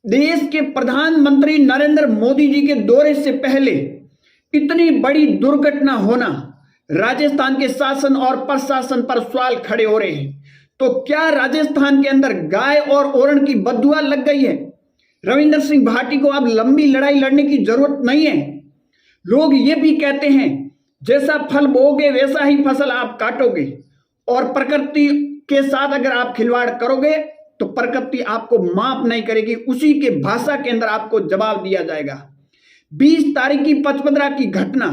देश के प्रधानमंत्री नरेंद्र मोदी जी के दौरे से पहले इतनी बड़ी दुर्घटना होना, राजस्थान के शासन और प्रशासन पर सवाल खड़े हो रहे हैं। तो क्या राजस्थान के अंदर गाय और ओरण की बददुआ लग गई है? रविंद्र सिंह भाटी को अब लंबी लड़ाई लड़ने की जरूरत नहीं है। लोग ये भी कहते हैं जैसा फल बोओगे वैसा ही फसल आप काटोगे, और प्रकृति के साथ अगर आप खिलवाड़ करोगे तो प्रकृति आपको माफ नहीं करेगी, उसी के भाषा के अंदर आपको जवाब दिया जाएगा। 20 तारीख की पचपदरा की घटना,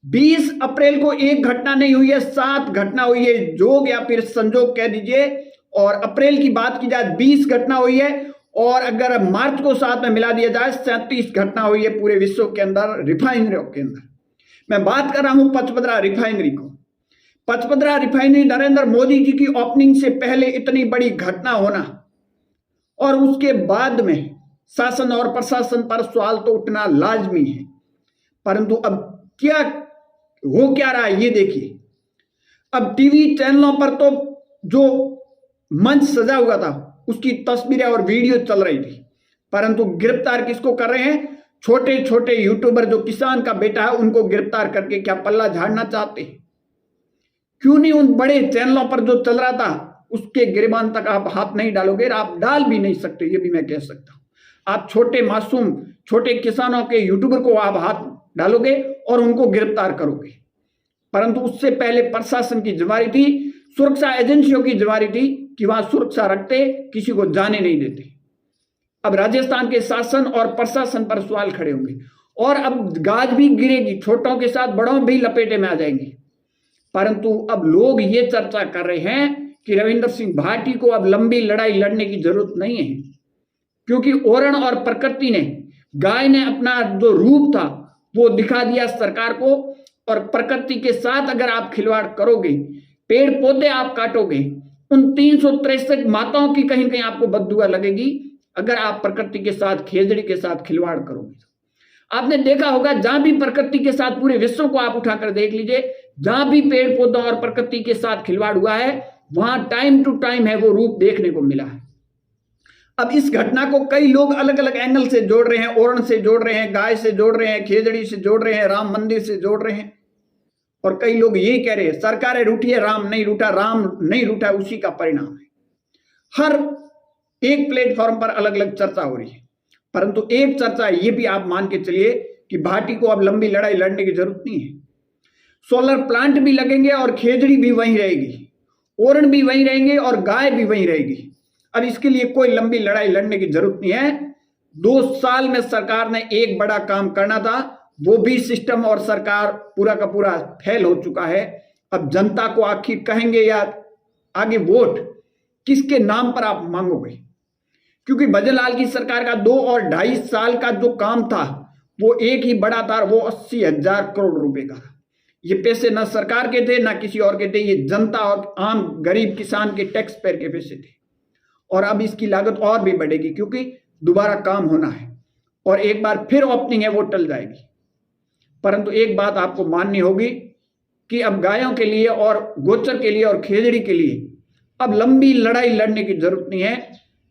20 अप्रैल को एक घटना नहीं हुई है, 7 घटना हुई है, जोग या फिर संजोग कह दीजिए। और अप्रैल की बात की जाए 20 घटना हुई है, और अगर मार्च को साथ में मिला दिया जाए 37 घटना हुई है पूरे विश्व के अंदर रिफाइनरियों के अंदर। मैं बात कर रहा हूं पचपदरा रिफाइनरी को। पचपदरा रिफाइनरी नरेंद्र मोदी जी की ओपनिंग से पहले इतनी बड़ी घटना होना और उसके बाद में शासन और प्रशासन पर सवाल तो उठना लाजमी है। परंतु अब क्या हो क्या रहा है ये देखिए। अब टीवी चैनलों पर तो जो मंच सजा हुआ था उसकी तस्वीरें और वीडियो चल रही थी, परंतु गिरफ्तार किसको कर रहे हैं? छोटे छोटे यूट्यूबर जो किसान का बेटा है उनको गिरफ्तार करके क्या पल्ला झाड़ना चाहते हैं? क्यों नहीं उन बड़े चैनलों पर जो चल रहा था उसके गिरबान तक आप हाथ नहीं डालोगे? आप डाल भी नहीं सकते, ये भी मैं कह सकता हूं। आप छोटे मासूम छोटे किसानों के यूट्यूबर को आप हाथ डालोगे और उनको गिरफ्तार करोगे, परंतु उससे पहले प्रशासन की जिम्मेदारी थी, सुरक्षा एजेंसियों की जिम्मेदारी थी कि वहां सुरक्षा रखते, किसी को जाने नहीं देते। अब राजस्थान के शासन और प्रशासन पर सवाल खड़े होंगे, और अब गाज भी गिरेगी, छोटों के साथ बड़ों भी लपेटे में आ जाएंगे। परंतु अब लोग ये चर्चा कर रहे हैं कि रविंद्र सिंह भाटी को अब लंबी लड़ाई लड़ने की जरूरत नहीं है, क्योंकि ओरण और प्रकृति ने, गाय ने अपना जो रूप था वो दिखा दिया सरकार को, और प्रकृति के साथ अगर आप खिलवाड़ करोगे, पेड़ पौधे आप काटोगे, उन 363 माताओं की कहीं कहीं आपको बददुआ लगेगी अगर आप प्रकृति के साथ, खेजड़ी के साथ खिलवाड़ करोगे। आपने देखा होगा जहां भी प्रकृति के साथ, पूरे विश्व को आप उठाकर देख लीजिए, जहां भी पेड़ पौधों और प्रकृति के साथ खिलवाड़ हुआ है वहां टाइम टू टाइम है वो रूप देखने को मिला है। अब इस घटना को कई लोग अलग अलग एंगल से जोड़ रहे हैं, ओरण से जोड़ रहे हैं, गाय से जोड़ रहे हैं, खेजड़ी से जोड़ रहे हैं, राम मंदिर से जोड़ रहे हैं, और कई लोग ये कह रहे हैं सरकारें रूठी है, राम नहीं रूठा, राम नहीं रूठा उसी का परिणाम है। हर एक प्लेटफॉर्म पर अलग अलग चर्चा हो रही है, परंतु एक चर्चा ये भी आप मान के चलिए कि भाटी को अब लंबी लड़ाई लड़ने की जरूरत नहीं है। सोलर प्लांट भी लगेंगे और खेजड़ी भी वहीं रहेगी, ओरण भी वहीं रहेंगे और गाय भी वहीं रहेगी। अब इसके लिए कोई लंबी लड़ाई लड़ने की जरूरत नहीं है। 2 साल में सरकार ने एक बड़ा काम करना था, वो भी सिस्टम और सरकार पूरा का पूरा फेल हो चुका है। अब जनता को आखिर कहेंगे या आगे वोट किसके नाम पर आप मांगोगे? क्योंकि भजनलाल की सरकार का 2 और 2.5 साल का जो काम था वो एक ही बड़ा था, वो 80,000 करोड़ रुपए का। ये पैसे ना सरकार के थे ना किसी और के थे, ये जनता और आम गरीब किसान के टैक्स पेयर के पैसे थे। और अब इसकी लागत और भी बढ़ेगी क्योंकि दोबारा काम होना है और एक बार फिर ओपनिंग है वो टल जाएगी। परंतु एक बात आपको माननी होगी कि अब गायों के लिए और गोचर के लिए और खेजड़ी के लिए अब लंबी लड़ाई लड़ने की जरूरत नहीं है।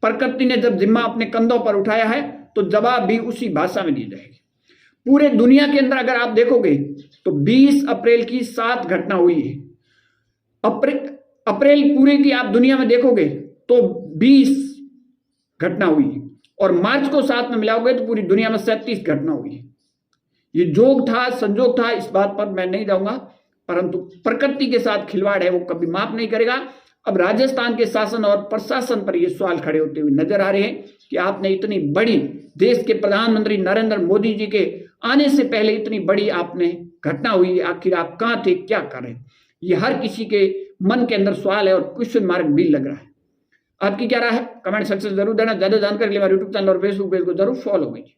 प्रकृति ने जब जिम्मा अपने कंधों पर उठाया है तो जवाब भी उसी भाषा में दी जाएगी। पूरे दुनिया के अंदर अगर आप देखोगे तो 20 अप्रैल की 7 घटना हुई है। अप्रैल पूरे की आप दुनिया में देखोगे तो 20 घटना हुई है, और मार्च को साथ में मिलाओगे तो पूरी दुनिया में 37 घटना हुई है। ये जोग था, संजोग था, इस बात पर मैं नहीं जाऊंगा, परंतु प्रकृति के साथ खिलवाड़ है वो कभी माफ नहीं करेगा। अब राजस्थान के शासन और प्रशासन पर ये सवाल खड़े होते हुए नजर आ रहे हैं कि आपने इतनी बड़ी, देश के प्रधानमंत्री नरेंद्र मोदी जी के आने से पहले इतनी बड़ी आपने घटना हुई, आखिर आप कहां थे, क्या कर रहे? ये हर किसी के मन के अंदर सवाल है और क्वेश्चन मार्क भी लग रहा है। आपकी क्या राय है? कमेंट सेक्शन जरूर देना। ज्यादा जानकारी के लिए हमारे यूट्यूब चैनल और फेसबुक पेज को जरूर फॉलो कीजिए।